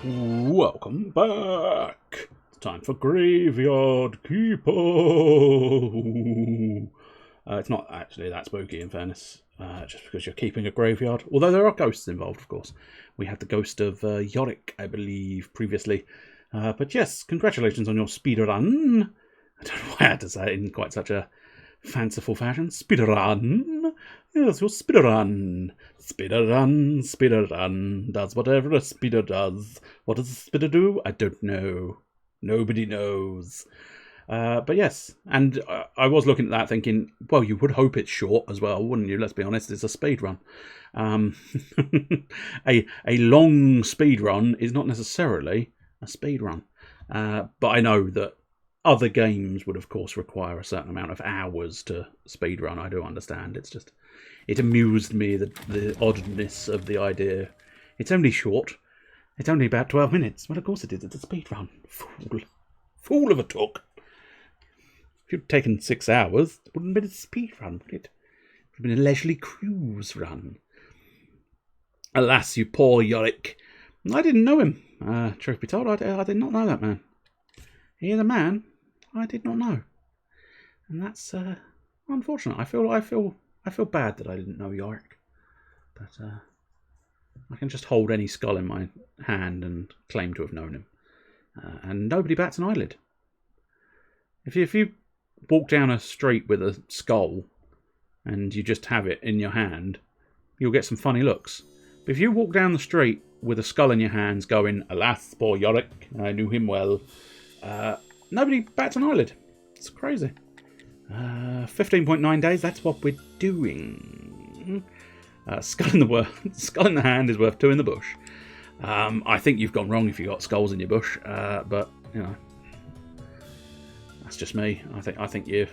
Welcome back. It's time for Graveyard Keeper. It's not actually that spooky, in fairness, just because you're keeping a graveyard. Although there are ghosts involved, of course. We had the ghost of Yorick, I believe, previously. But yes, congratulations on your speedrun. I don't know why I had to say it in quite such a fanciful fashion. Speedrun. Yes, your speedrun. Speedrun, speedrun. Does whatever a speeder does. What does a speeder do? I don't know. Nobody knows. But yes, and I was looking at that thinking, well, you would hope it's short as well, wouldn't you? Let's be honest, it's a speedrun. A long speedrun is not necessarily a speedrun. But I know that other games would, of course, require a certain amount of hours to speedrun. I do understand. It's just, it amused me, the oddness of the idea. It's only short. It's only about 12 minutes. Well, of course it is. It's a speedrun. Fool of a talk. If you'd taken 6 hours, it wouldn't have been a speedrun, would it? It would have been a leisurely cruise run. Alas, you poor Yorick. I didn't know him. Truth be told, I did not know that man. He is a man I did not know, and that's unfortunate. I feel bad that I didn't know Yorick, but I can just hold any skull in my hand and claim to have known him, and nobody bats an eyelid. If you walk down a street with a skull and you just have it in your hand, you'll get some funny looks. But if you walk down the street with a skull in your hands going, alas, poor Yorick, I knew him well, nobody bats an eyelid. It's crazy. 15.9 days, that's what we're doing. Skull in the hand is worth 2 in the bush. I think you've gone wrong if you got skulls in your bush, but, you know, that's just me. I think you...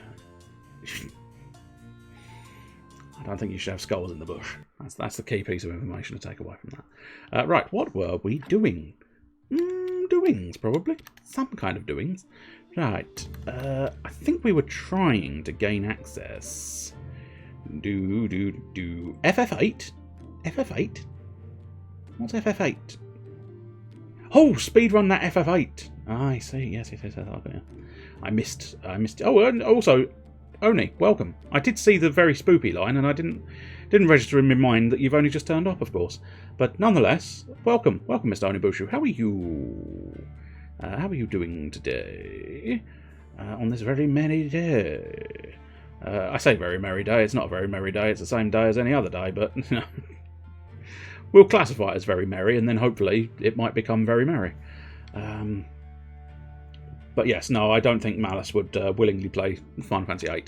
I don't think you should have skulls in the bush. That's the key piece of information to take away from that. Right, what were we doing? Doings, probably. Some kind of doings. Right. I think we were trying to gain access. FF8? FF8? What's FF8? Oh, speedrun that FF8. I see. Yes. Okay. I missed. Oh, and also, Oni, welcome. I did see the very spoopy line, and I didn't register in my mind that you've only just turned up, of course. But nonetheless, welcome, Mr. Onibushu. How are you? How are you doing today? On this very merry day. I say very merry day. It's not a very merry day. It's the same day as any other day, but you know, we'll classify it as very merry, and then hopefully it might become very merry. But yes, no, I don't think Malice would willingly play Final Fantasy VIII.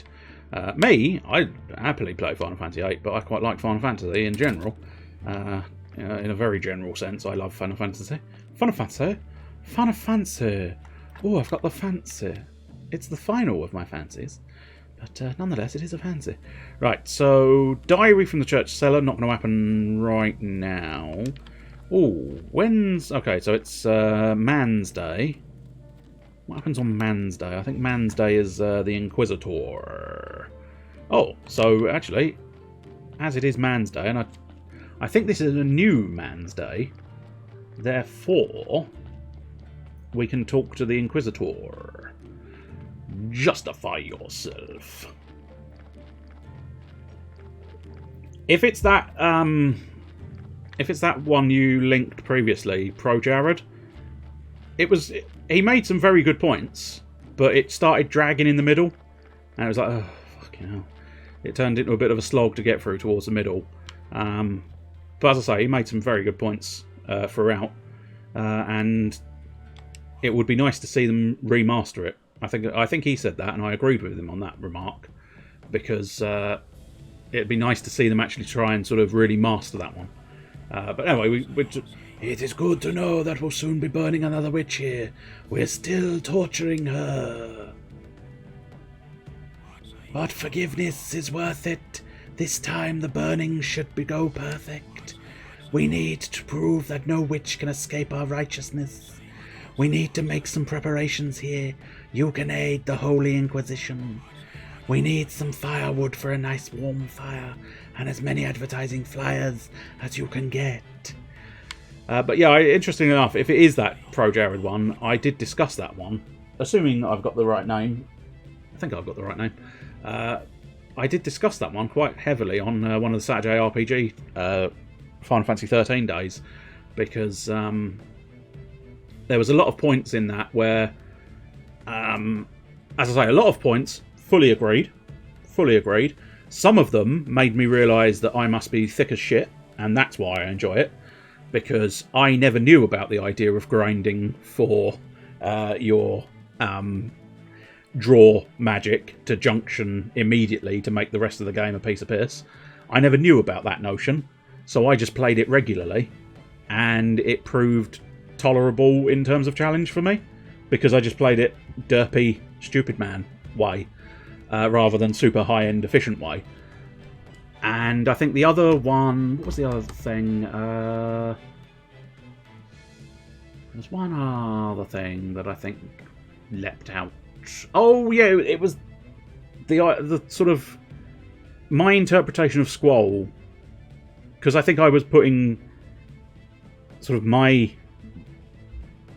Me, I'd happily play Final Fantasy VIII, but I quite like Final Fantasy in general. In a very general sense, I love Final Fantasy. Final Fantasy! Oh, I've got the fancy. It's the final of my fancies. But nonetheless, it is a fancy. Right, so Diary from the Church Cellar, not going to happen right now. Oh, when's... Okay, so it's Man's Day. What happens on Man's Day? I think Man's Day is the Inquisitor. Oh, so actually, as it is Man's Day, and I think this is a new Man's Day, therefore, we can talk to the Inquisitor. Justify yourself. If it's that one you linked previously, Pro Jared, he made some very good points, but it started dragging in the middle, and it was like, oh, fucking hell. It turned into a bit of a slog to get through towards the middle. But as I say, he made some very good points throughout, and it would be nice to see them remaster it. I think he said that, and I agreed with him on that remark, because it'd be nice to see them actually try and sort of really master that one. But anyway, it is good to know that we'll soon be burning another witch here. We're still torturing her. But forgiveness is worth it. This time the burning should go perfect. We need to prove that no witch can escape our righteousness. We need to make some preparations here. You can aid the Holy Inquisition. We need some firewood for a nice warm fire, and as many advertising flyers as you can get. But yeah, interesting enough, if it is that Pro Jared one, I did discuss that one, assuming that I've got the right name. I think I've got the right name. I did discuss that one quite heavily on one of the Saturday RPG Final Fantasy 13 days, because there was a lot of points in that where, as I say, a lot of points, fully agreed. Some of them made me realise that I must be thick as shit, and that's why I enjoy it, because I never knew about the idea of grinding for your draw magic to junction immediately to make the rest of the game a piece of piss. I never knew about that notion, so I just played it regularly, and it proved tolerable in terms of challenge for me, because I just played it derpy, stupid man way, rather than super high-end efficient way. And I think the other one... What was the other thing? There's one other thing that I think leapt out. Oh, yeah, it was the sort of... My interpretation of Squall, because I think I was putting sort of my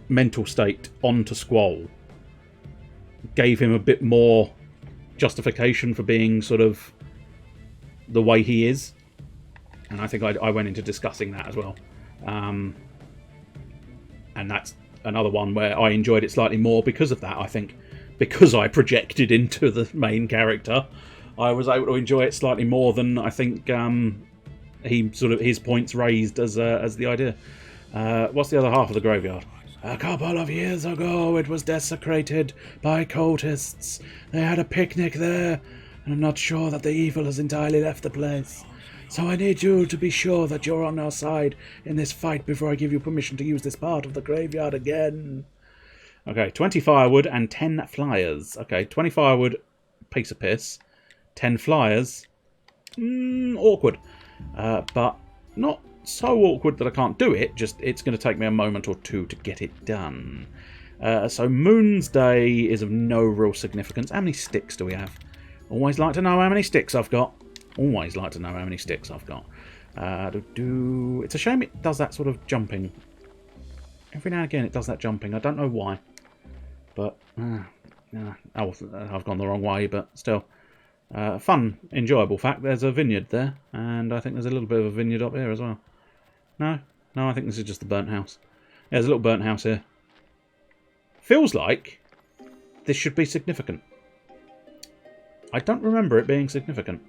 mental state onto Squall, gave him a bit more justification for being sort of the way he is, and I think I went into discussing that as well, and that's another one where I enjoyed it slightly more because of that. I think because I projected into the main character, I was able to enjoy it slightly more than I think he sort of his points raised as the idea. What's the other half of the graveyard? A couple of years ago, it was desecrated by cultists. They had a picnic there, and I'm not sure that the evil has entirely left the place. So I need you to be sure that you're on our side in this fight before I give you permission to use this part of the graveyard again. Okay, 20 firewood and 10 flyers. Okay, 20 firewood, piece of piss. 10 flyers, awkward. But not so awkward that I can't do it, just it's going to take me a moment or two to get it done. So Moon's Day is of no real significance. How many sticks do we have? Always like to know how many sticks I've got. Always like to know how many sticks I've got. It's a shame it does that sort of jumping. Every now and again it does that jumping. I don't know why. But, I've gone the wrong way, but still. Fun, enjoyable fact, there's a vineyard there, and I think there's a little bit of a vineyard up here as well. No, I think this is just the burnt house. Yeah, there's a little burnt house here. Feels like this should be significant. I don't remember it being significant.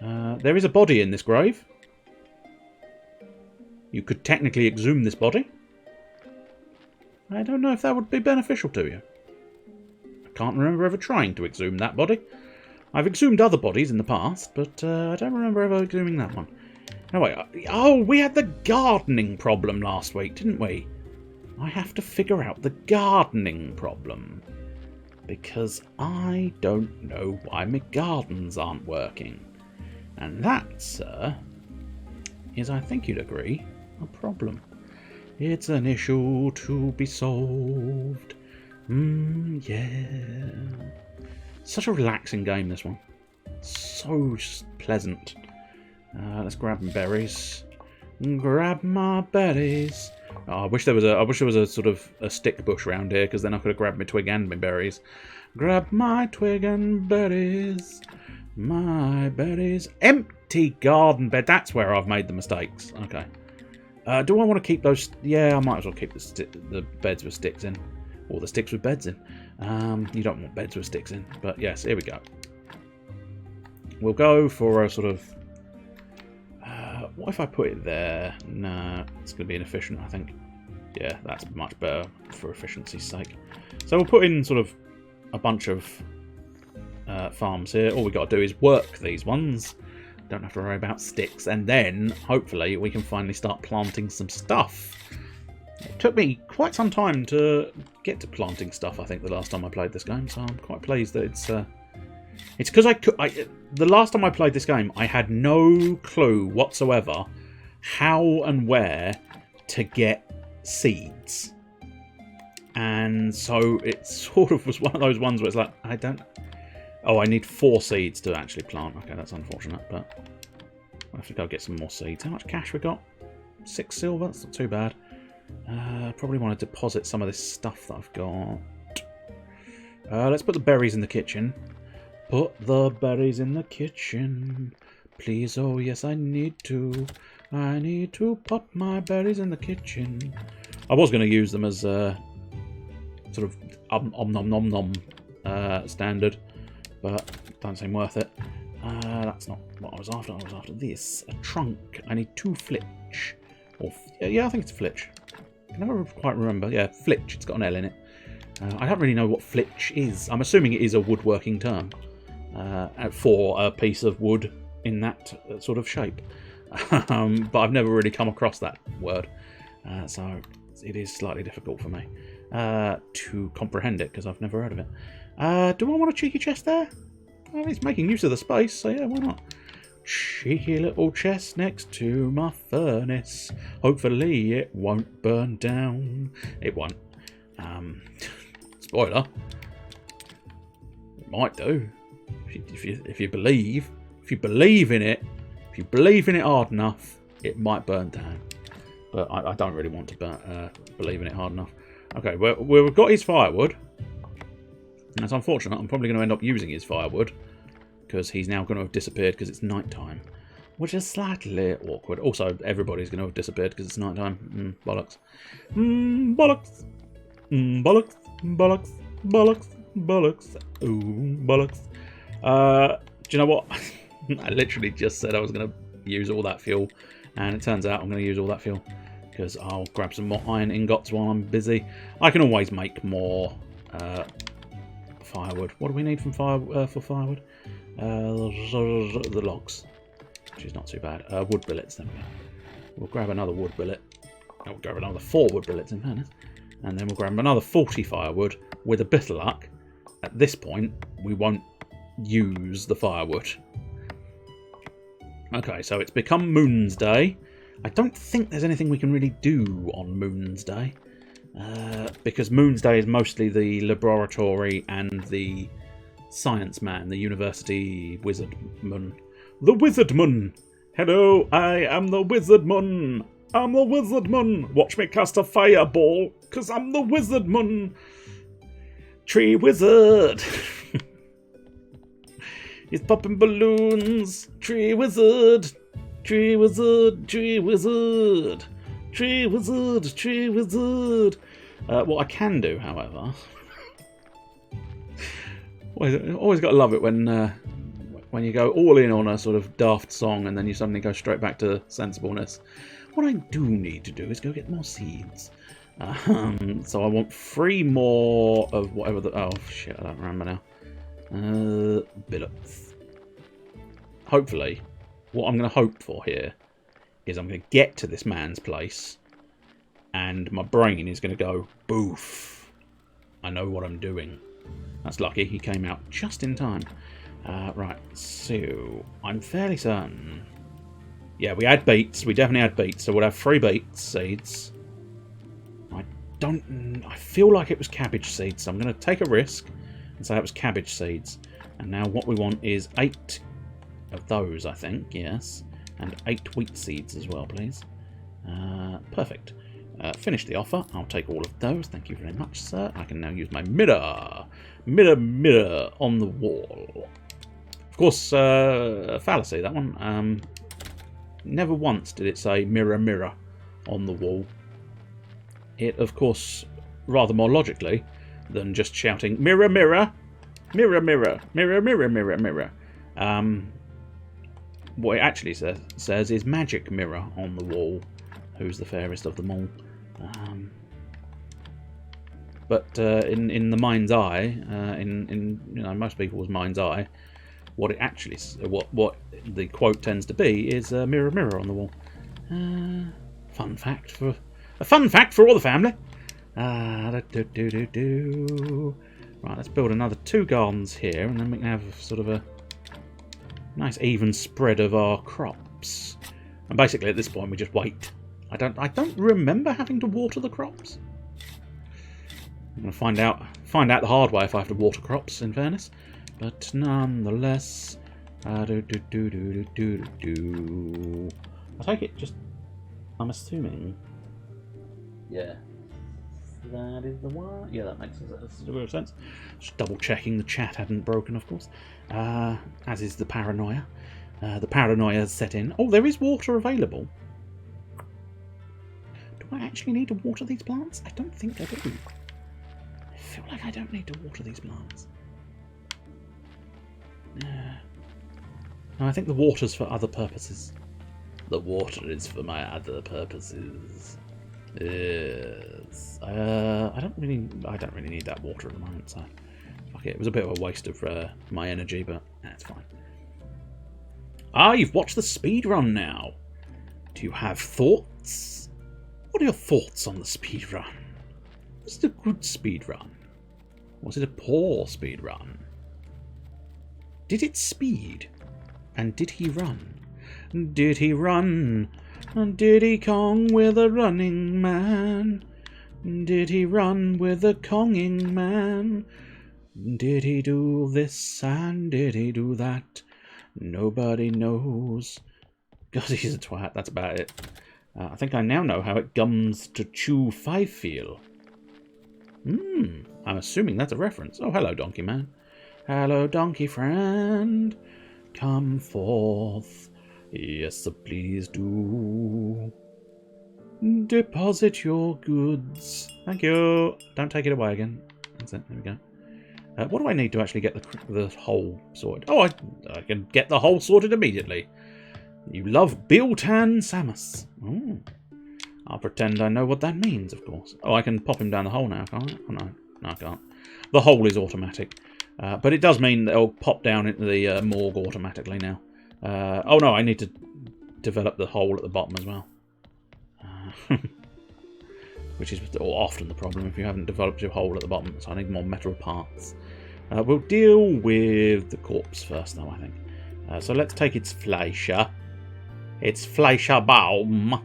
There is a body in this grave. You could technically exhume this body. I don't know if that would be beneficial to you. I can't remember ever trying to exhume that body. I've exhumed other bodies in the past, but I don't remember ever exhuming that one. No, wait. Oh, we had the gardening problem last week, didn't we? I have to figure out the gardening problem. Because I don't know why my gardens aren't working. And that, sir, is, I think you'd agree, a problem. It's an issue to be solved. Yeah. Such a relaxing game, this one. So just pleasant. Let's grab my berries. Grab my berries. Oh, I wish there was a sort of a stick bush around here, because then I could have grabbed my twig and my berries. Grab my twig and berries. My berries. Empty garden bed. That's where I've made the mistakes. Okay. Do I want to keep those? Yeah, I might as well keep the beds with sticks in. Or the sticks with beds in. You don't want beds with sticks in. But yes, here we go. We'll go for a sort of... what if I put it there? Nah, it's going to be inefficient, I think. Yeah, that's much better for efficiency's sake. So we'll put in sort of a bunch of farms here. All we got to do is work these ones. Don't have to worry about sticks. And then, hopefully, we can finally start planting some stuff. It took me quite some time to get to planting stuff, I think, the last time I played this game. So I'm quite pleased that it's because the last time I played this game, I had no clue whatsoever how and where to get seeds. And so it sort of was one of those ones where it's like, I need 4 seeds to actually plant. Okay, that's unfortunate, but I'll have to go get some more seeds. How much cash we got? 6 silver, that's not too bad. Probably want to deposit some of this stuff that I've got. Let's put the berries in the kitchen. Put the berries in the kitchen. Please, oh yes, I need to. I need to pop my berries in the kitchen. I was going to use them as sort of nom nom nom standard, but don't seem worth it. That's not what I was after. I was after this. A trunk. I need 2 flitch. Or yeah, I think it's flitch. I never quite remember. Yeah, flitch. It's got an L in it. I don't really know what flitch is. I'm assuming it is a woodworking term for a piece of wood in that sort of shape. But I've never really come across that word. So it is slightly difficult for me to comprehend it because I've never heard of it. Do I want a cheeky chest there? Well, it's making use of the space, so yeah, why not? Cheeky little chest next to my furnace. Hopefully it won't burn down. It won't. Spoiler. It might do. If you believe in it, if you believe in it hard enough, it might burn down. But I don't really want to believe in it hard enough. Okay, well, we've got his firewood. That's unfortunate. I'm probably going to end up using his firewood because he's now going to have disappeared because it's night time, which is slightly awkward. Also, everybody's going to have disappeared because it's night time. Bollocks. Bollocks. Bollocks. Bollocks. Bollocks. Bollocks. Ooh, bollocks. Do you know what? I literally just said I was going to use all that fuel, and it turns out I'm going to use all that fuel because I'll grab some more iron ingots while I'm busy. I can always make more firewood. What do we need for firewood? The logs, which is not too bad. Wood billets, then we'll grab another wood billet. We'll grab another 4 wood billets in fairness, and then we'll grab another 40 firewood. With a bit of luck, at this point we won't use the firewood. Okay, so it's become Moon's Day. I don't think there's anything we can really do on Moon's Day. Because Moon's Day is mostly the laboratory and the science man, the university wizardman. The wizardman! Hello, I am the wizardman! I'm the wizardman! Watch me cast a fireball, because I'm the wizardman! Tree wizard! He's popping balloons! Tree wizard! Tree wizard! Tree wizard! Tree wizard! Tree wizard! What I can do, however... always got to love it when you go all in on a sort of daft song and then you suddenly go straight back to sensibleness. What I do need to do is go get more seeds. So I want 3 more of whatever the... Oh, shit, I don't remember now. Billets. Hopefully, what I'm going to hope for here is I'm going to get to this man's place and my brain is going to go, boof. I know what I'm doing. That's lucky. He came out just in time. Right, so I'm fairly certain. Yeah, we had beets. We definitely had beets. So we'll have 3 beet seeds. I feel like it was cabbage seeds. So I'm going to take a risk and say it was cabbage seeds. And now what we want is 8 of those, I think. Yes. And 8 wheat seeds as well, please. Perfect. Finish the offer. I'll take all of those. Thank you very much, sir. I can now use my mirror. Mirror on the wall. Of course, a fallacy, that one. Never once did it say mirror on the wall. It, of course, rather more logically than just shouting mirror, mirror, mirror, mirror, mirror, mirror, mirror, mirror. What it actually says is magic mirror on the wall. Who's the fairest of them all? But in the mind's eye, in most people's mind's eye, what it actually what the quote tends to be is mirror, mirror on the wall. Fun fact for all the family. Right, let's build another 2 gardens here, and then we can have sort of a nice even spread of our crops. And basically, at this point, we just wait. I don't remember having to water the crops. I'm going to find out the hard way if I have to water crops, in fairness. But nonetheless, I take it just I'm assuming. Yeah. That is the one. Yeah, that makes sense. Just double checking the chat hadn't broken, of course. As is the paranoia. The paranoia has set in. Oh, there is water available. Do I actually need to water these plants? I don't think I do. I feel like I don't need to water these plants. No, I think the water's for other purposes. The water is for my other purposes. Yes. I don't really need that water at the moment, so fuck it. It was a bit of a waste of my energy, but that's fine. Ah, you've watched the speedrun now. Do you have thoughts? What are your thoughts on the speedrun? Was it a good speedrun? Was it a poor speedrun? Did it speed? And did he run? Did he run? And did he Kong with a running man? Did he run with a Konging man? Did he do this and did he do that? Nobody knows. God, he's a twat. That's about it. I think I now know how it gums to chew 5 feel. I'm assuming that's a reference. Oh, hello, donkey man. Hello, donkey friend. Come forth. Yes, please do. Deposit your goods. Thank you. Don't take it away again. That's it. There we go. What do I need to actually get the hole sorted? Oh, I can get the hole sorted immediately. You love Biltan Samus. Oh. I'll pretend I know what that means, of course. Oh, I can pop him down the hole now, can't I? Oh, no. No, I can't. The hole is automatic. But it does mean that it'll pop down into the morgue automatically now. Oh, no, I need to develop the hole at the bottom as well. Which is often the problem if you haven't developed your hole at the bottom. So I need more metal parts. We'll deal with the corpse first, though, I think. So let's take its Fleischer. It's Fleischerbaum.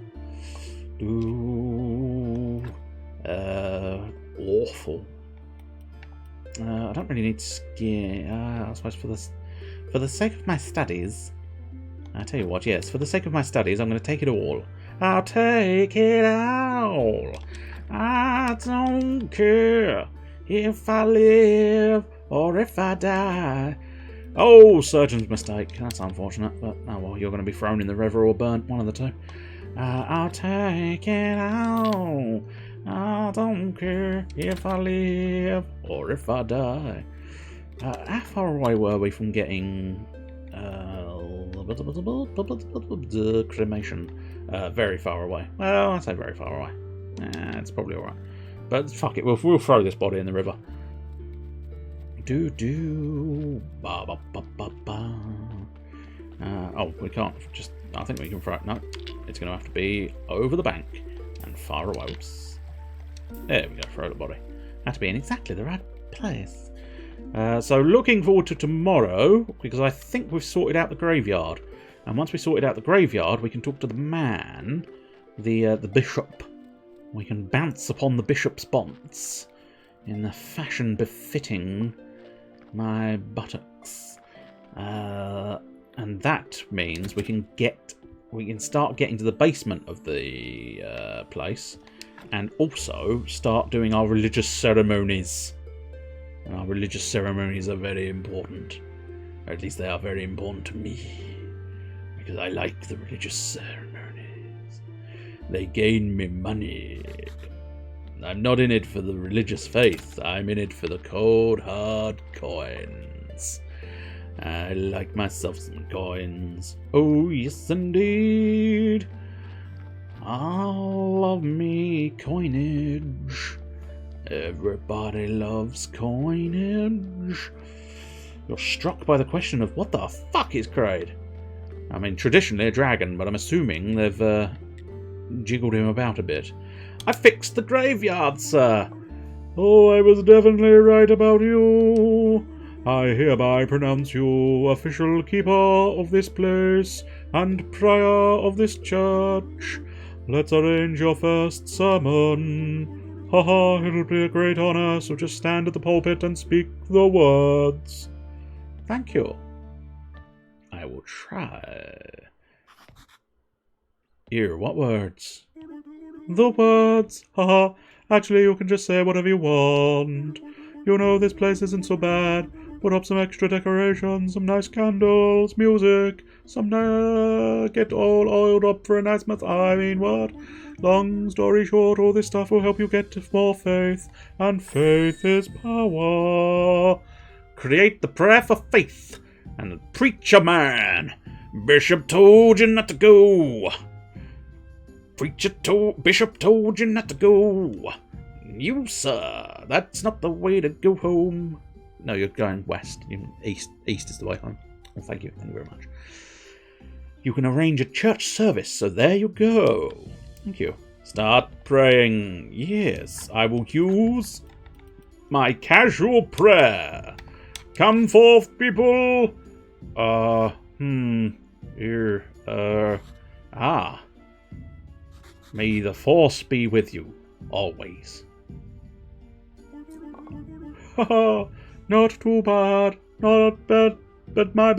Ooh. Awful. I don't really need skin. I suppose for the sake of my studies. I tell you what, yes, for the sake of my studies, I'm going to take it all. I'll take it all. I don't care if I live or if I die. Oh, surgeon's mistake. That's unfortunate, but oh well, you're going to be thrown in the river or burnt, one of the two. I'll take it all. I don't care if I live or if I die. How far away were we from getting cremation? Very far away. Well, I say very far away. It's probably alright. But fuck it, we'll throw this body in the river. Ba ba ba ba ba. Oh, we can't just. I think we can throw it. No, it's going to have to be over the bank and far away. Oops. There we go. Throw the body. Has to be in exactly the right place. So looking forward to tomorrow because I think we've sorted out the graveyard. And once we sorted out the graveyard, we can talk to the man, the bishop. We can bounce upon the bishop's bonds in the fashion befitting my buttocks. And that means we can start getting to the basement of the place, and also start doing our religious ceremonies. And our religious ceremonies are very important, or at least they are very important to me, because I like the religious ceremonies. They gain me money. I'm not in it for the religious faith. I'm in it for the cold, hard coins. I like myself some coins. Oh, yes, indeed. I love me coinage. Everybody loves coinage. You're struck by the question of what the fuck is Kraid? I mean, traditionally a dragon, but I'm assuming they've jiggled him about a bit. I fixed the graveyard, sir. Oh, I was definitely right about you. I hereby pronounce you official keeper of this place and prior of this church. Let's arrange your first sermon. Haha, it'll be a great honor, so just stand at the pulpit and speak the words. Thank you. I will try. Here, what words? The words! Haha. Actually, you can just say whatever you want. You know, this place isn't so bad. Put up some extra decorations, some nice candles, music, get all oiled up for a nice month. I mean, what? Long story short, all this stuff will help you get to more faith, and faith is power. Create the prayer for faith, and preach a man. Bishop told you not to go. Bishop told you not to go. You, sir, that's not the way to go home. No, you're going west. East is the way home. Well, thank you very much. You can arrange a church service, so there you go. Thank you. Start praying. Yes, I will use my casual prayer. Come forth, people. Here. May the force be with you, always. Haha, not too bad. Not bad, but my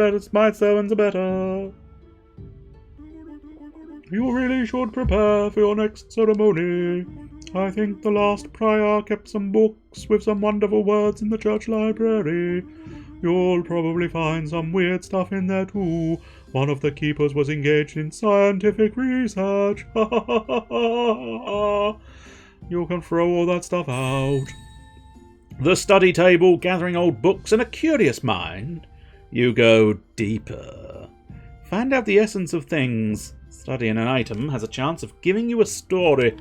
sermons are better. You really should prepare for your next ceremony. I think the last prior kept some books with some wonderful words in the church library. You'll probably find some weird stuff in there too. One of the keepers was engaged in scientific research. You can throw all that stuff out. The study table, gathering old books, and a curious mind. You go deeper. Find out the essence of things. Studying an item has a chance of giving you a story.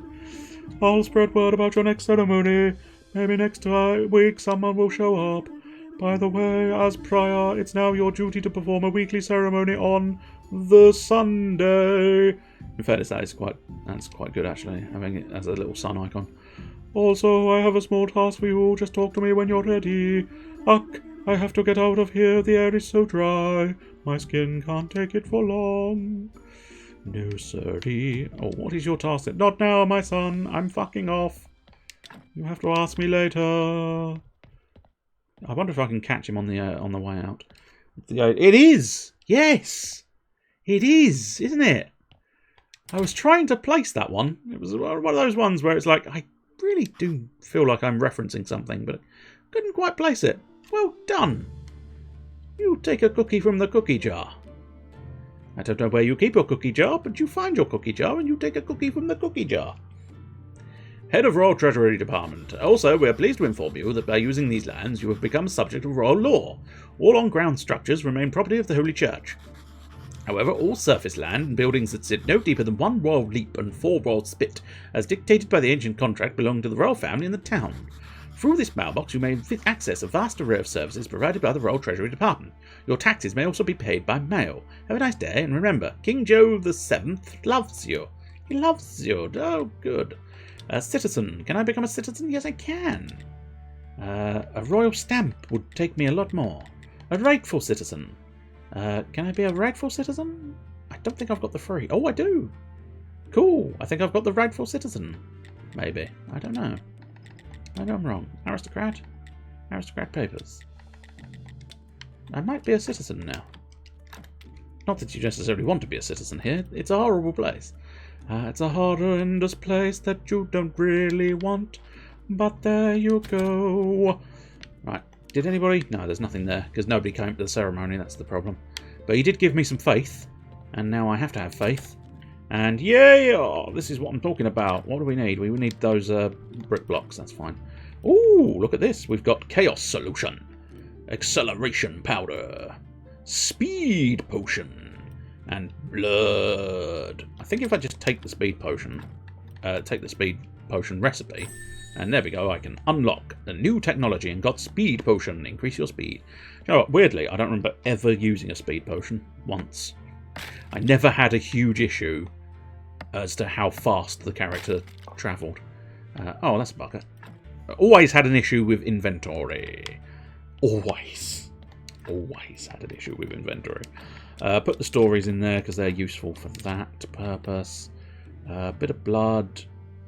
I'll spread word about your next ceremony. Maybe next week someone will show up. By the way, as prior, it's now your duty to perform a weekly ceremony on the Sunday. In fairness, that's quite good actually, having it as a little sun icon. Also, I have a small task for you. Just talk to me when you're ready. Ugh, I have to get out of here. The air is so dry. My skin can't take it for long. No, sirree. Oh, what is your task? Not now, my son. I'm fucking off. You have to ask me later. I wonder if I can catch him on the way out. It is! Yes! It is, isn't it? I was trying to place that one. It was one of those ones where it's like, I really do feel like I'm referencing something, but I couldn't quite place it. Well done. You take a cookie from the cookie jar. I don't know where you keep your cookie jar, but you find your cookie jar and you take a cookie from the cookie jar. Head of Royal Treasury Department. Also, we are pleased to inform you that by using these lands, you have become subject of royal law. All on-ground structures remain property of the Holy Church. However, all surface land and buildings that sit no deeper than 1 royal leap and 4 royal spit, as dictated by the ancient contract, belong to the royal family in the town. Through this mailbox, you may access a vast array of services provided by the Royal Treasury Department. Your taxes may also be paid by mail. Have a nice day, and remember, King Joe VII loves you. He loves you. Oh, good. A citizen. Can I become a citizen? Yes, I can. A royal stamp would take me a lot more. A rightful citizen. Can I be a rightful citizen? I don't think I've got the 3. Oh, I do. Cool. I think I've got the rightful citizen. Maybe. I don't know. Maybe I'm wrong. Aristocrat? Aristocrat papers. I might be a citizen now. Not that you necessarily want to be a citizen here. It's a horrible place. It's a horrendous place that you don't really want. But there you go. Right. Did anybody? No, there's nothing there, because nobody came to the ceremony. That's the problem. But he did give me some faith. And now I have to have faith. And yay! Oh, this is what I'm talking about. What do we need? We need those brick blocks. That's fine. Ooh, look at this. We've got Chaos Solution. Acceleration Powder. Speed Potion. And Blood. I think if I just take the Speed Potion recipe, and there we go, I can unlock the new technology and got Speed Potion. Increase your speed. You know what? Weirdly, I don't remember ever using a Speed Potion once. I never had a huge issue as to how fast the character travelled. Oh, that's a bugger. Always had an issue with inventory. Always had an issue with inventory. Put the stories in there because they're useful for that purpose. Bit of blood.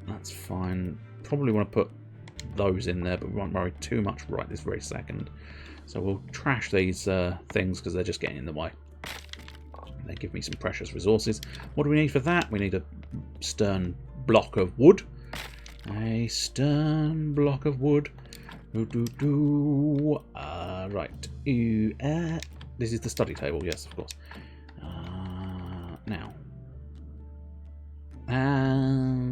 That's fine. Probably want to put those in there, but we won't worry too much right this very second. So we'll trash these things because they're just getting in the way. They give me some precious resources. What do we need for that? We need a stern block of wood. A stern block of wood. Right. This is the study table, yes, of course. Now.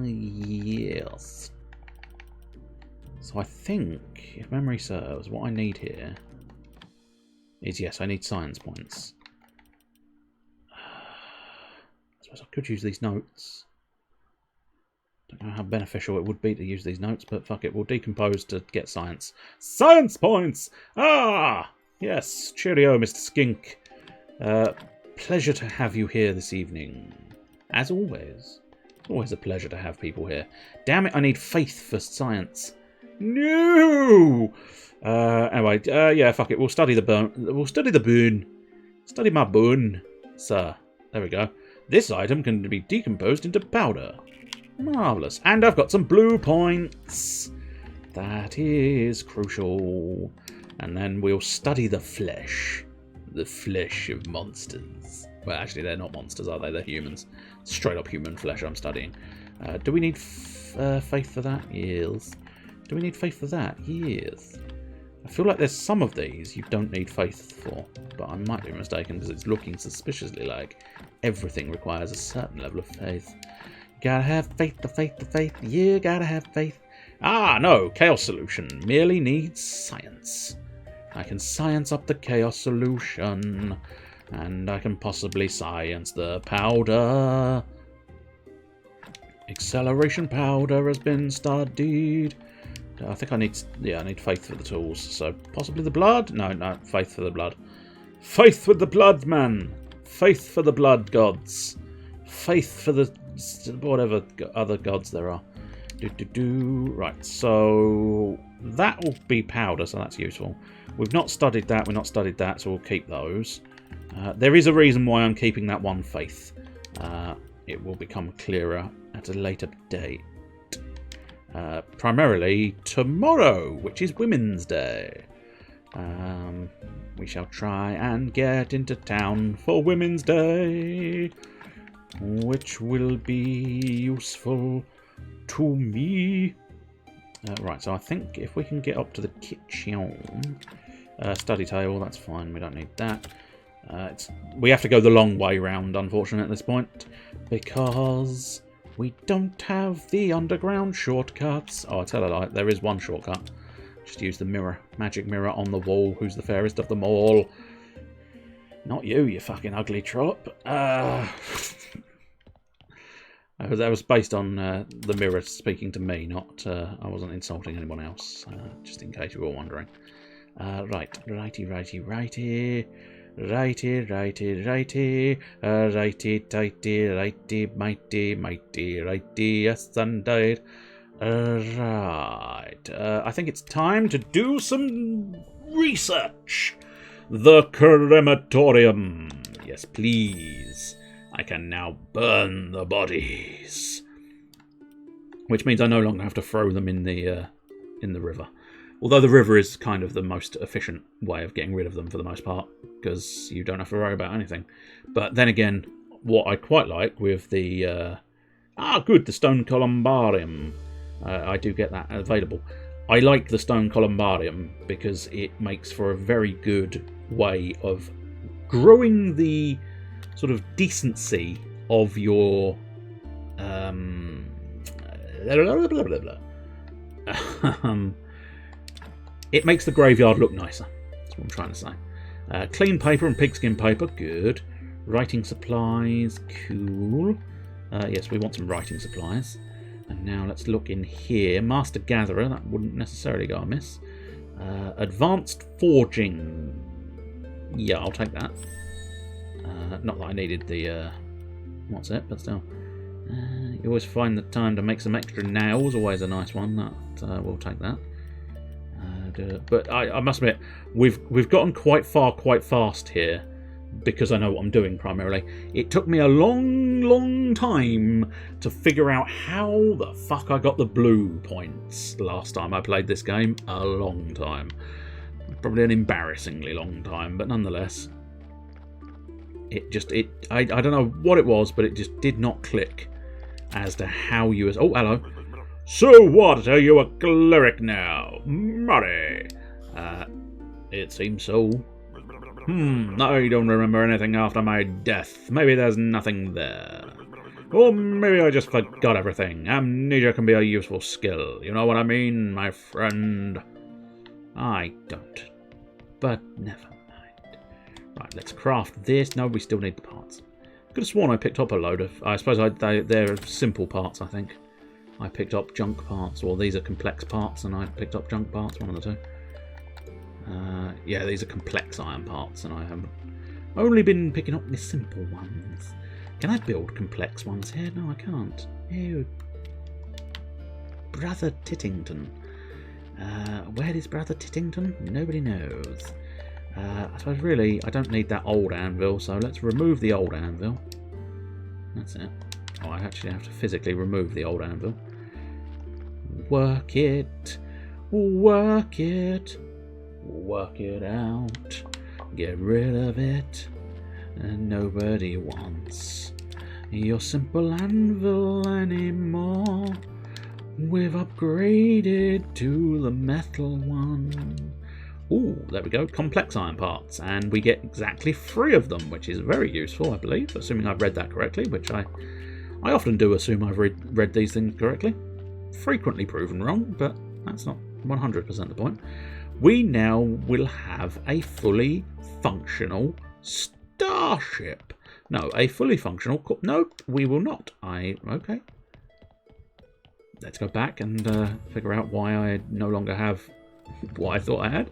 Yes. So I think, if memory serves, what I need here is, yes, I need science points. I suppose I could use these notes. Don't know how beneficial it would be to use these notes, but fuck it, we'll decompose to get science. Science points! Ah! Yes, cheerio, Mr. Skink. Pleasure to have you here this evening. As always. Always a pleasure to have people here. Damn it, I need faith for science. No! Anyway, yeah, fuck it, we'll study the bone. We'll study the bone. Study my bone, sir. There we go. This item can be decomposed into powder. Marvellous. And I've got some blue points. That is crucial. And then we'll study the flesh. The flesh of monsters. Well, actually, they're not monsters, are they? They're humans. Straight up human flesh I'm studying. Do we need faith for that? Yes. Do we need faith for that? Yes. I feel like there's some of these you don't need faith for, but I might be mistaken because it's looking suspiciously like everything requires a certain level of faith. Gotta have faith, the faith, the faith. You gotta have faith. Ah, no. Chaos solution merely needs science. I can science up the chaos solution. And I can possibly science the powder. Acceleration powder has been studied. I think I need, yeah, I need faith for the tools. So possibly the blood? No, faith for the blood. Faith with the blood, man. Faith for the blood gods. Faith for the whatever other gods there are. Right, so that will be powder, so that's useful. We've not studied that, so we'll keep those. There is a reason why I'm keeping that one faith. It will become clearer at a later date. Primarily tomorrow, which is Women's Day. We shall try and get into town for Women's Day, which will be useful to me. Right, so I think if we can get up to the kitchen, study table, that's fine. We don't need that. We have to go the long way round, unfortunately, at this point, because we don't have the underground shortcuts. Oh, I tell a lie, there is one shortcut. Just use the mirror, magic mirror on the wall. Who's the fairest of them all? Not you, you fucking ugly trollop. That was based on the mirror speaking to me, not I wasn't insulting anyone else, just in case you were wondering. Right, righty, righty, righty. Righty, righty, righty, righty, tighty, righty, mighty, mighty, righty, yes, and died. Right. I think it's time to do some research. The crematorium. Yes, please. I can now burn the bodies. Which means I no longer have to throw them in the river. Although the river is kind of the most efficient way of getting rid of them for the most part, because you don't have to worry about anything. But then again, what I quite like with the... the stone columbarium. I do get that available. I like the stone columbarium because it makes for a very good way of growing the sort of decency of your... It makes the graveyard look nicer. That's what I'm trying to say. Clean paper and pigskin paper, good. Writing supplies, cool. Yes, we want some writing supplies. And now let's look in here. Master Gatherer, that wouldn't necessarily go amiss. Advanced Forging. Yeah, I'll take that. Not that I needed the... what's it, but still. You always find the time to make some extra nails, always a nice one. That we'll take that. But I must admit, we've gotten quite far quite fast here, because I know what I'm doing primarily. It took me a long time to figure out how the fuck I got the blue points last time I played this game. A long time. Probably an embarrassingly long time, but nonetheless. I don't know what it was, but it just did not click as to how you was. Oh, hello. So what? Are you a cleric now, Murray? It seems so. I don't remember anything after my death. Maybe there's nothing there. Or maybe I just forgot everything. Amnesia can be a useful skill. You know what I mean, my friend? I don't. But never mind. Right, let's craft this. No, we still need the parts. Could have sworn I picked up a load of... I suppose they're simple parts, I think. I picked up junk parts. Or these are complex parts, and I picked up junk parts. One of the two. Yeah, these are complex iron parts, and I have only been picking up the simple ones. Can I build complex ones here? No, I can't. Ew. Brother Tittington. Where is Brother Tittington? Nobody knows. I suppose really I don't need that old anvil, so let's remove the old anvil. That's it. Oh, I actually have to physically remove the old anvil. Work it. Work it. Work it out. Get rid of it. And nobody wants your simple anvil anymore. We've upgraded to the metal one. Ooh, there we go. Complex iron parts. And we get exactly 3 of them, which is very useful, I believe. Assuming I've read that correctly, which I often do assume I've read these things correctly. Frequently proven wrong, but that's not 100% the point. We now will have a fully functional starship. No, a fully functional... Nope, we will not. Okay. Let's go back and figure out why I no longer have what I thought I had.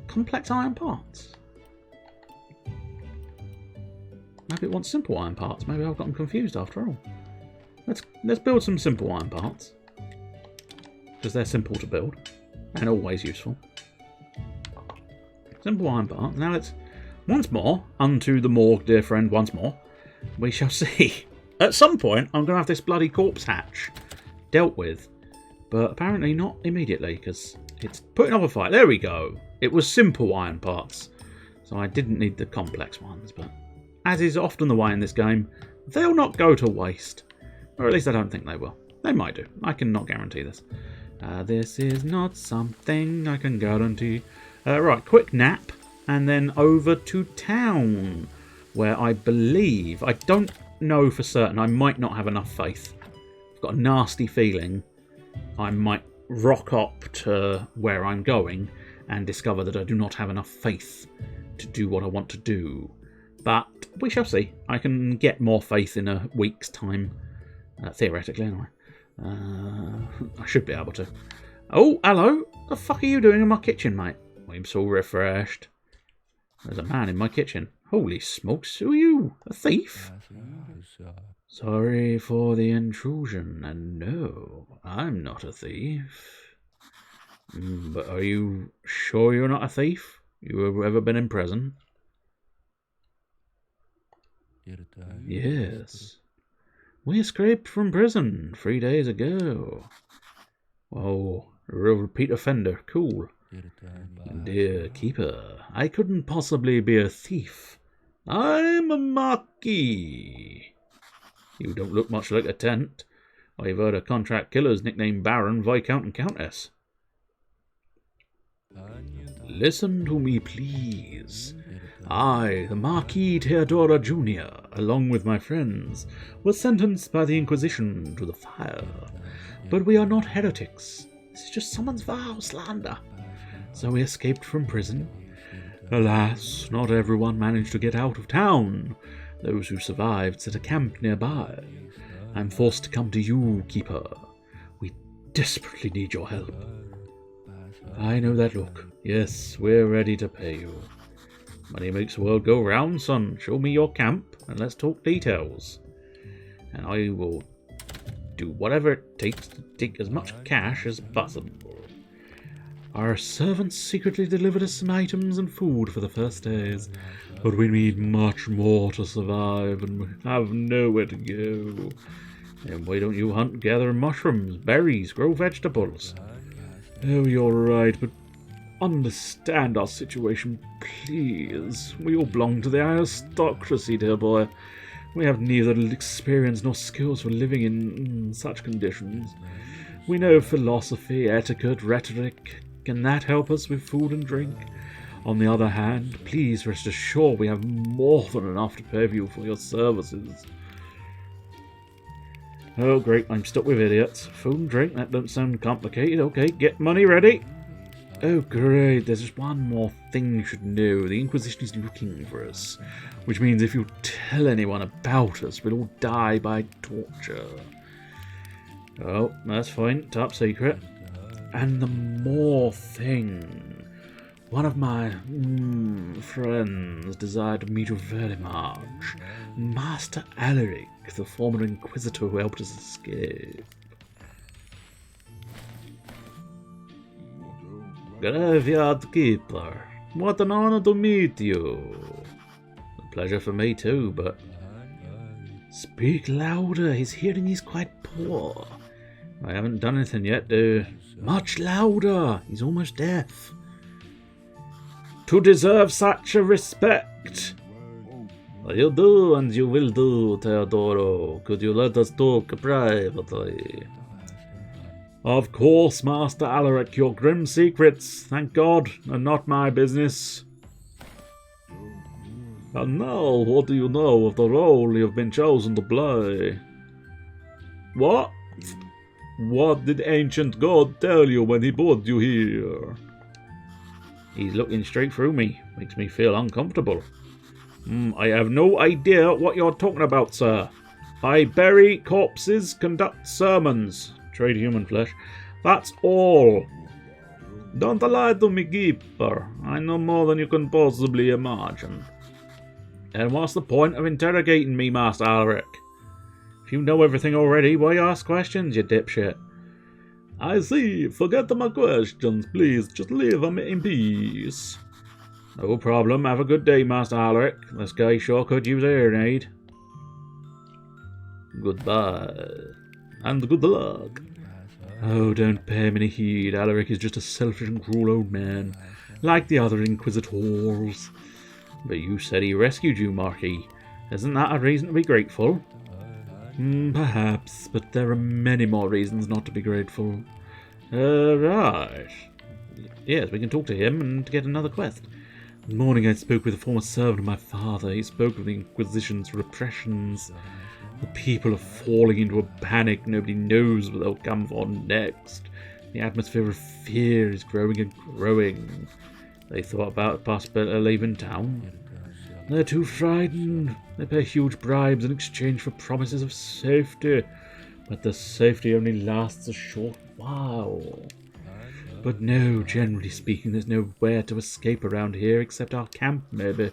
Complex iron parts. Maybe it wants simple iron parts. Maybe I've gotten confused after all. Let's build some simple iron parts. Because they're simple to build. And always useful. Simple iron parts. Now let's once more unto the morgue, dear friend, once more. We shall see. At some point, I'm going to have this bloody corpse hatch dealt with. But apparently not immediately, because it's putting up a fight. There we go. It was simple iron parts. So I didn't need the complex ones. But as is often the way in this game, they'll not go to waste. Or at least I don't think they will. They might do. I cannot guarantee this. This is not something I can guarantee. Right, quick nap. And then over to town. Where I believe... I don't know for certain. I might not have enough faith. I've got a nasty feeling I might rock up to where I'm going and discover that I do not have enough faith to do what I want to do. But we shall see. I can get more faith in a week's time. Theoretically, anyway. I should be able to. Oh, hello. The fuck are you doing in my kitchen, mate? I'm so refreshed. There's a man in my kitchen. Holy smokes, who are you? A thief? Sorry for the intrusion, and no, I'm not a thief. But are you sure you're not a thief? You have ever been in prison? Yes. We escaped from prison 3 days ago. Oh, a real repeat offender. Cool. Dear Keeper, I couldn't possibly be a thief. I'm a Marquis. You don't look much like a tenant. I've heard of contract killers nicknamed Baron, Viscount and Countess. Listen to me, please. I, the Marquis Theodora Jr., along with my friends, was sentenced by the Inquisition to the fire. But we are not heretics. This is just someone's vile slander. So we escaped from prison. Alas, not everyone managed to get out of town. Those who survived set a camp nearby. I'm forced to come to you, Keeper. We desperately need your help. I know that look. Yes, we're ready to pay you. Money makes the world go round, son. Show me your camp, and let's talk details. And I will do whatever it takes to take as much cash as possible. Our servants secretly delivered us some items and food for the first days, but we need much more to survive, and we have nowhere to go. And why don't you hunt, gather mushrooms, berries, grow vegetables? Oh, you're right, but understand our situation, please. We all belong to the aristocracy, dear boy. We have neither experience nor skills for living in such conditions. We know philosophy, etiquette, rhetoric. Can that help us with food and drink? On the other hand, please rest assured we have more than enough to pay you for your services. Oh great, I'm stuck with idiots. Food and drink, that don't sound complicated. Okay, get money ready. Oh great, there's just one more thing you should know. The Inquisition is looking for us. Which means if you tell anyone about us, we'll all die by torture. Oh, that's fine. Top secret. And the more thing. One of my friends desired to meet you very much. Master Alaric, the former Inquisitor who helped us escape. Graveyard Keeper, what an honor to meet you. A pleasure for me too, but... Speak louder, his hearing is quite poor. I haven't done anything yet, Much louder, he's almost deaf. To deserve such a respect. You do and you will do, Teodoro. Could you let us talk privately? Of course, Master Alaric, your grim secrets, thank God, are not my business. And now, what do you know of the role you have been chosen to play? What? What did ancient God tell you when he brought you here? He's looking straight through me. Makes me feel uncomfortable. I have no idea what you're talking about, sir. I bury corpses, conduct sermons, trade human flesh. That's all. Don't lie to me, Keeper. I know more than you can possibly imagine. And what's the point of interrogating me, Master Alaric? If you know everything already, why ask questions, you dipshit? I see. Forget my questions, please. Just leave them in peace. No problem. Have a good day, Master Alaric. This guy sure could use a hearing aid. Goodbye. And good luck. Oh, don't pay him any heed. Alaric is just a selfish and cruel old man, like the other Inquisitors. But you said he rescued you, Marquis. Isn't that a reason to be grateful? Perhaps, but there are many more reasons not to be grateful. Right. Yes, we can talk to him and get another quest. This morning I spoke with a former servant of my father. He spoke of the Inquisition's repressions. The people are falling into a panic. Nobody knows what they'll come for next. The atmosphere of fear is growing and growing. They thought about the possibility of leaving town. They're too frightened. They pay huge bribes in exchange for promises of safety. But the safety only lasts a short while. But no, generally speaking, there's nowhere to escape around here except our camp, maybe.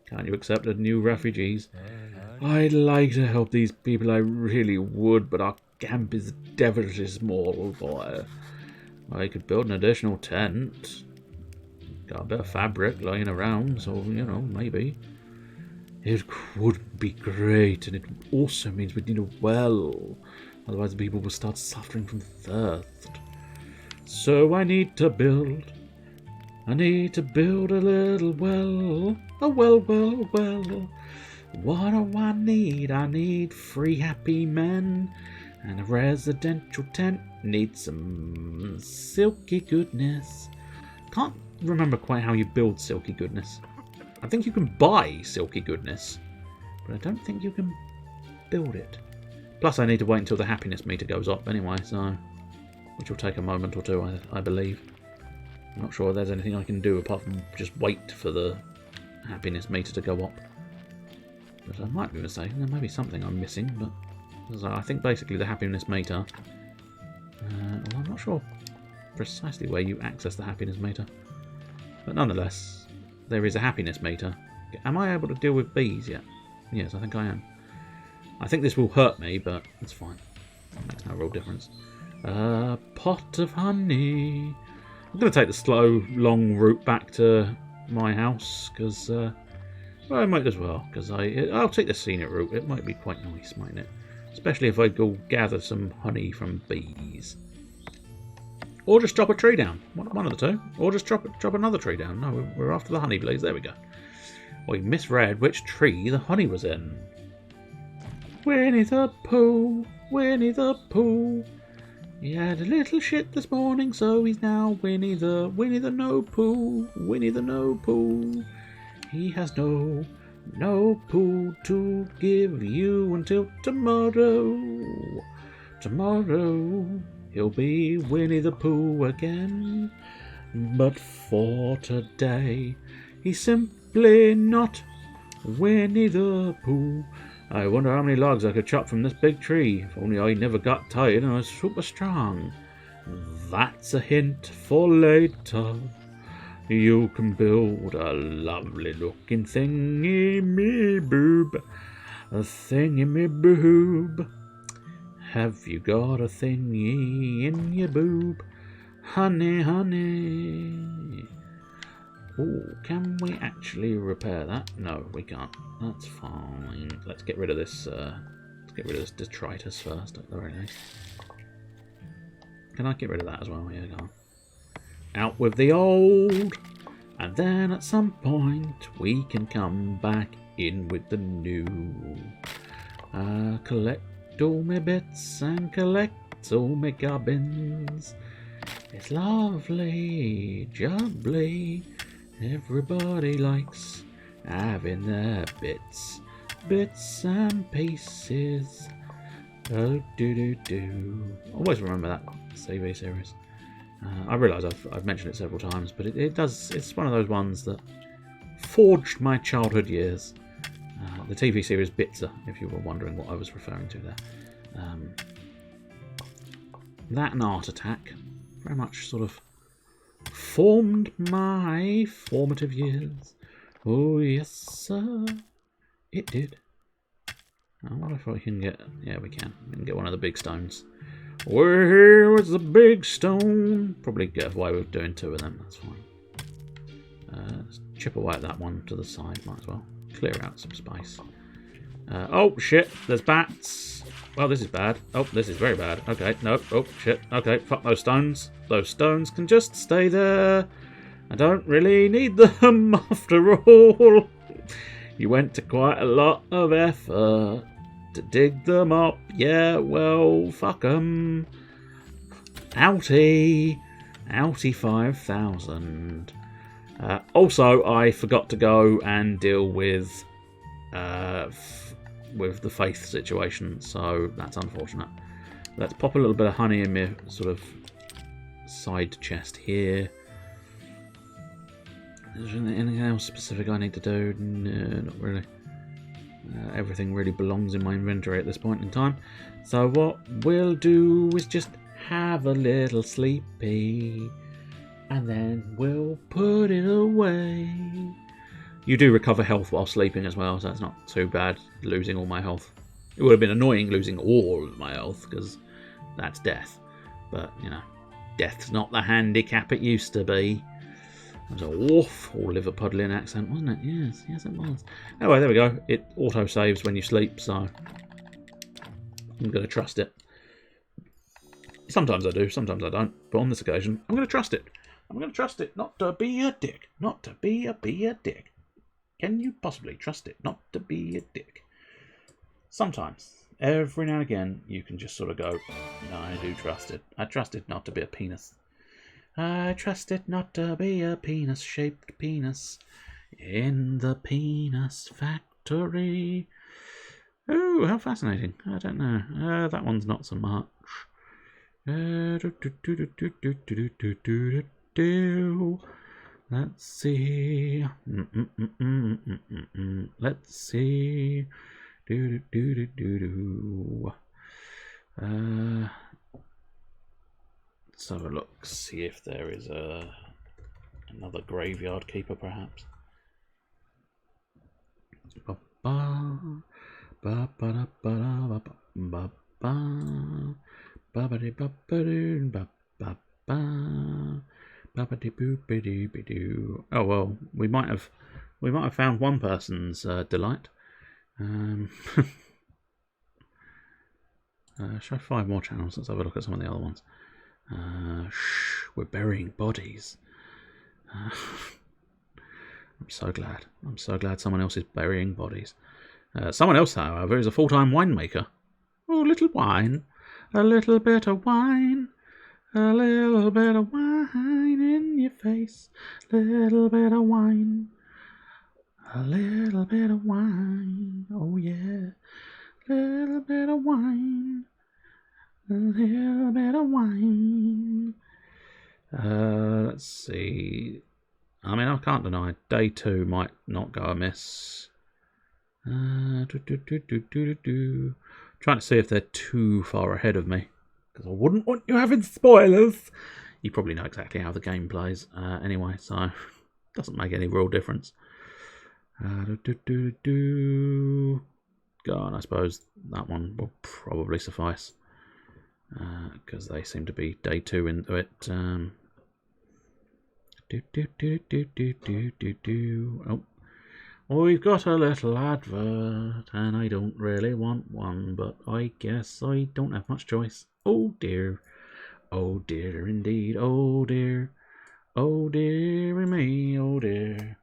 Can't you accept the new refugees? I'd like to help these people, I really would, but our camp is devilishly small, boy. I could build an additional tent. Got a bit of fabric lying around, so, you know, maybe. It would be great, and it also means we'd need a well. Otherwise the people will start suffering from thirst. So I need to build a little well. A well. What do I need? I need 3 happy men and a residential tent. Need some silky goodness. Can't remember quite how you build silky goodness. I think you can buy silky goodness, but I don't think you can build it. Plus I need to wait until the happiness meter goes up anyway, so which will take a moment or two, I believe. I'm not sure if there's anything I can do apart from just wait for the happiness meter to go up. But I might be mistaken. There may be something I'm missing, but I think basically the happiness meter. Well, I'm not sure precisely where you access the happiness meter, but nonetheless, there is a happiness meter. Am I able to deal with bees yet? Yes, I think I am. I think this will hurt me, but it's fine. It makes no real difference. A pot of honey. I'm going to take the slow, long route back to my house, because, well, I might as well, because I'll take the scenic route. It might be quite nice, mightn't it? Especially if I go gather some honey from bees. Or just chop a tree down. One of the two. Or just chop another tree down. No, we're after the honeybees. There we go. We misread which tree the honey was in. Winnie the Pooh, Winnie the Pooh. He had a little shit this morning, so he's now Winnie the No Pooh, Winnie the No Pooh. He has no poo to give you until tomorrow. Tomorrow he'll be Winnie the Pooh again. But for today, he's simply not Winnie the Pooh. I wonder how many logs I could chop from this big tree. If only I never got tired and I was super strong. That's a hint for later. You can build a lovely looking thingy-me-boob. A thingy-me-boob. Have you got a thingy in your boob? Honey, honey. Oh, can we actually repair that? No, we can't. That's fine. Let's get rid of this. Let's get rid of this detritus first, at the very least. Can I get rid of that as well? Yeah, go on. Out with the old, and then at some point we can come back in with the new. Collect all my bits and collect all my gubbins. It's lovely, jubbly. Everybody likes having their bits and pieces. Oh, do. Always remember that TV series. I realise I've mentioned it several times, but it does. It's one of those ones that forged my childhood years. The TV series Bitzer, if you were wondering what I was referring to there. That and Art Attack very much sort of formed my formative years. Oh yes, sir, it did. I wonder if I can get. Yeah, we can. We can get one of the big stones. Where was the big stone? Probably get away with doing two of them. That's fine. Let's chip away at that one to the side. Might as well clear out some space. Oh shit! There's bats. Well, this is bad. Oh, this is very bad. Okay, no. Oh shit. Okay, fuck those stones. Those stones can just stay there. I don't really need them after all. You went to quite a lot of effort to dig them up. Yeah, well, fuck 'em. Outie 5,000. Also, I forgot to go and deal with the faith situation, so that's unfortunate. Let's pop a little bit of honey in my sort of side chest here. Is there anything else specific I need to do? No, not really. Everything really belongs in my inventory at this point in time. So what we'll do is just have a little sleepy, and then we'll put it away. You do recover health while sleeping as well, so that's not too bad, losing all my health. It would have been annoying losing all of my health, because that's death. But, you know, death's not the handicap it used to be. It was an awful Liverpudlian accent, wasn't it? Yes, it was. Anyway, there we go. It auto-saves when you sleep, so I'm going to trust it. Sometimes I do, sometimes I don't. But on this occasion, I'm going to trust it. I'm going to trust it not to be a dick. Not to be a dick. Can you possibly trust it not to be a dick? Sometimes. Every now and again, you can just sort of go, no, I do trust it. I trust it not to be a penis. I trust it not to be a penis-shaped penis in the penis factory. Oh, how fascinating. I don't know. That one's not so much. Let's see. Let's see. Let's have a look, see if there is another graveyard keeper, perhaps. Oh well, we might have found one person's delight. Should I 5 more channels? Let's have a look at some of the other ones. Shh, we're burying bodies. I'm so glad. I'm so glad someone else is burying bodies. Someone else, however, is a full-time winemaker. Oh, a little wine. A little bit of wine. A little bit of wine in your face. Little bit of wine. A little bit of wine. Oh, yeah. Little bit of wine. A little bit of wine. Let's see. I mean, I can't deny day 2 might not go amiss. Trying to see if they're too far ahead of me, because I wouldn't want you having spoilers. You probably know exactly how the game plays anyway, so it doesn't make any real difference. Go on, I suppose that one will probably suffice, because they seem to be day 2 into it. Oh, we've got a little advert, and I don't really want one, but I guess I don't have much choice. Oh dear indeed, oh dear me, oh dear.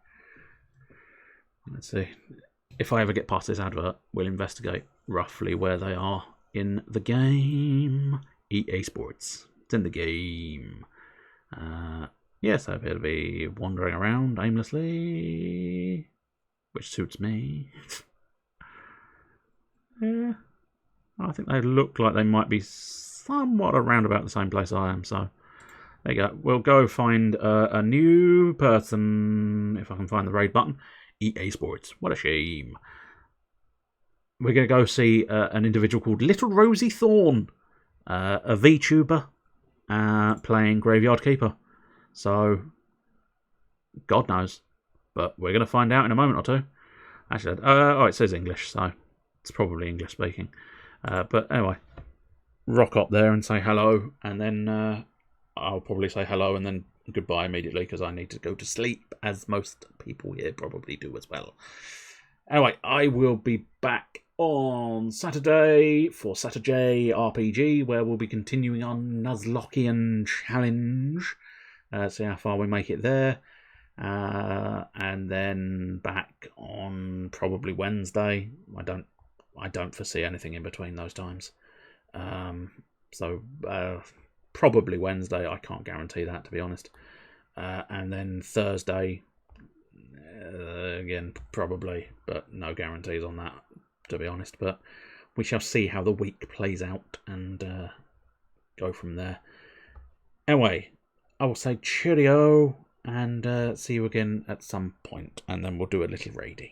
Let's see. If I ever get past this advert, we'll investigate roughly where they are in the game. EA Sports. It's in the game. Yes, I appear to be wandering around aimlessly, which suits me. Yeah, I think they look like they might be somewhat around about the same place I am, so there you go. We'll go find a new person, if I can find the raid button. EA Sports. What a shame. We're going to go see an individual called Little Rosie Thorne, a VTuber playing Graveyard Keeper. So, God knows. But we're going to find out in a moment or two. Actually, it says English, so it's probably English speaking. But anyway, rock up there and say hello, and then I'll probably say hello and then goodbye immediately, because I need to go to sleep, as most people here probably do as well. Anyway, I will be back on Saturday for Saturday RPG, where we'll be continuing on Nuzlockean Challenge. See how far we make it there. And then back on probably Wednesday. I don't foresee anything in between those times. So probably Wednesday. I can't guarantee that, to be honest. And then Thursday, again, probably, but no guarantees on that, to be honest. But we shall see how the week plays out and go from there. Anyway, I will say cheerio and see you again at some point, and then we'll do a little raiding.